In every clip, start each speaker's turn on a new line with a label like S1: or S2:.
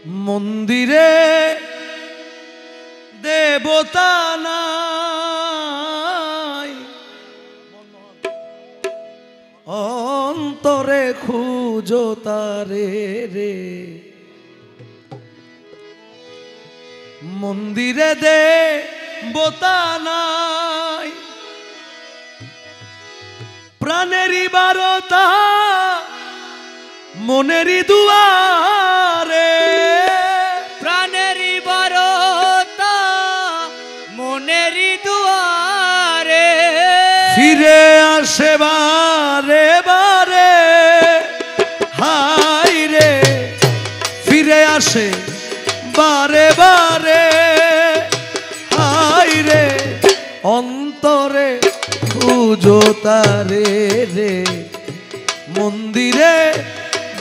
S1: মন্দিরে দেবতা নাই, অন্তরে খুঁজো তারে রে। মন্দিরে দেবতা নাই, প্রাণেরই বারতা মনেরই দুয়ারে।
S2: প্রাণেরই বারতা মনেরই দুয়ারে।
S1: ফিরে আসে বারে বারে, হাই রে ফিরে আসে বারে বারে, হাই রে অন্তরে খুঁজো তারে রে। মন্দিরে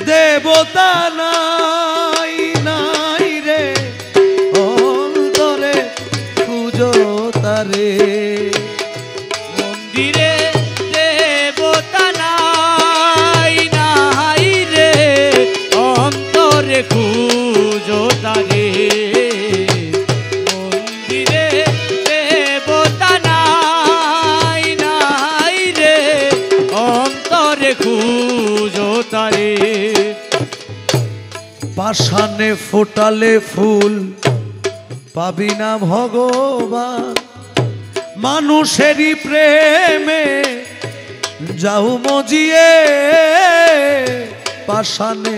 S1: দেবতা নাই, নাই রে অন্তরে খুঁজো তারে।
S2: মন্দিরে দেবতা নাই, নাই রে অন্তরে খুঁজো তারে। মন্দিরে দেবতা নাই, নাই রে অন্তরে খুঁজো তারে।
S1: পাষাণে ফোটালে ফুল পাবি না ভগবান, মানুষেরই প্রেমে যাও মজিয়ে। পাষাণে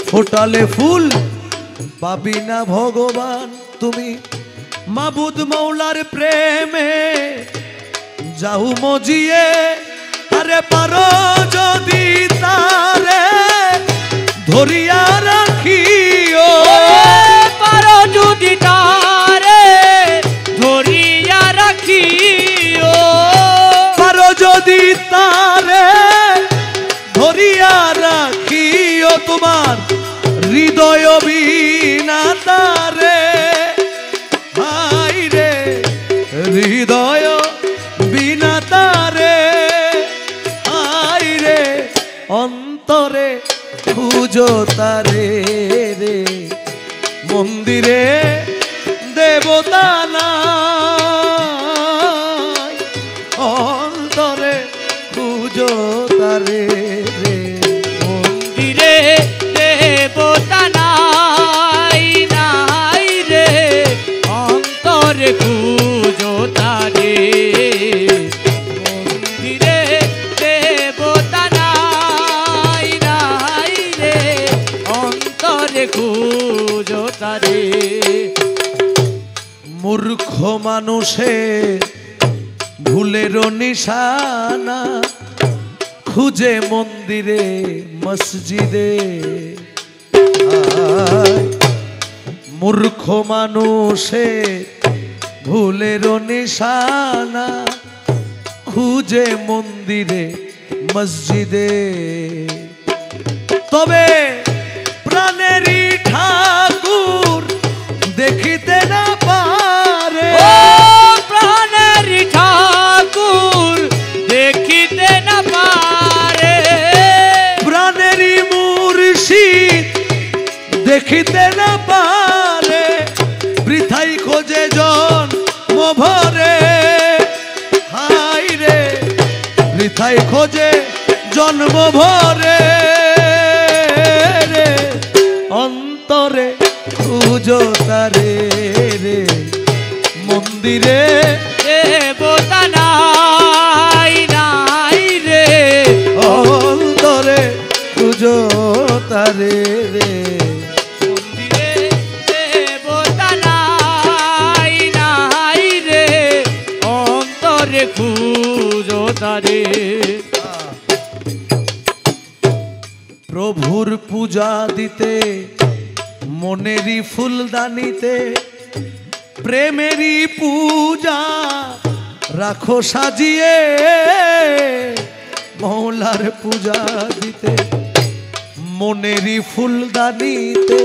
S1: ফোটালে ফুল পাবি না ভগবান, তুমি মাবুদ মৌলার প্রেমে যাও মজিয়ে। আরে পারো যদি তারে ধরিয়া রাখিও,
S2: পারো যদি তারে ধরিয়া রাখিও।
S1: পারো যদি তারে ধরিয়া রাখিও, তোমার হৃদয় বিনা তারে, হাই রে হৃদয় বিনা তারে, হাই রে অন্তরে খুঁজো তারে রে। মন্দিরে দেবতা নাই, অন্তরে খুঁজো তারে রে।
S2: মন্দিরে দেবতা নাই, নাই রে অন্তরে খুঁজো তারে। মন্দিরে দেবতা নাই, নাই রে অন্তরে খুঁজো তারে।
S1: মূর্খ মানুষে ভুলের নিশানা খুঁজে মন্দিরে মসজিদে। মূর্খ মানুষে ভুলের নিশানা খুঁজে মন্দিরে মসজিদে। তবে প্রাণেরই ঠাকুর দেখিতে না পারে,
S2: ও প্রাণেরই ঠাকুর দেখিতে না পারে।
S1: প্রাণেরই মুর্শিদ দেখিতে না পারে, বৃথাই খোঁজে জন্ম ভরে, হাই রে বৃথাই খোঁজে জন্ম ভরে রে। অন্তরে খুঁজো তারে রে। মন্দিরে
S2: দেবতা নাই, নাই রে
S1: অন্তরে খুঁজো তারে রে।
S2: মন্দিরে দেবতা নাই, নাই রে অন্তরে খুঁজো তারে।
S1: প্রভুর পূজা দিতে মনেরই ফুলদানিতে, প্রেমেরই পূজা রাখো সাজিয়ে। মৌলার পূজা দিতে মনেরই ফুলদানিতে,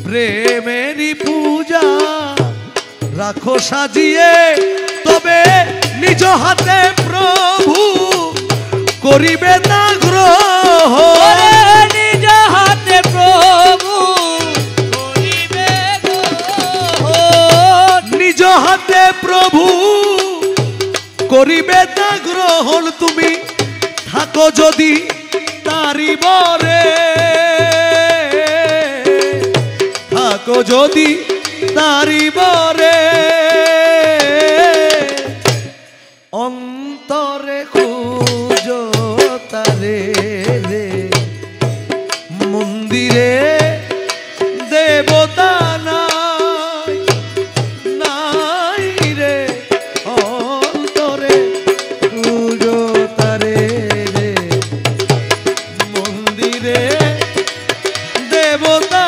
S1: প্রেমেরই পূজা রাখো সাজিয়ে। তবে নিজ হাতে প্রভু করিবে না গ্রহ,
S2: নিজ হাতে প্রভু
S1: প্রভু করিবে তা গ্রহণ তুমি থাকো যদি তারি বরে থাকো যদি তারি বরে অন্তরে খুঁজো তারে রে মন্দিরে দেবতা নাই নাই রে অন্তরে খুঁজো তারে রে মন্দিরে দেবতা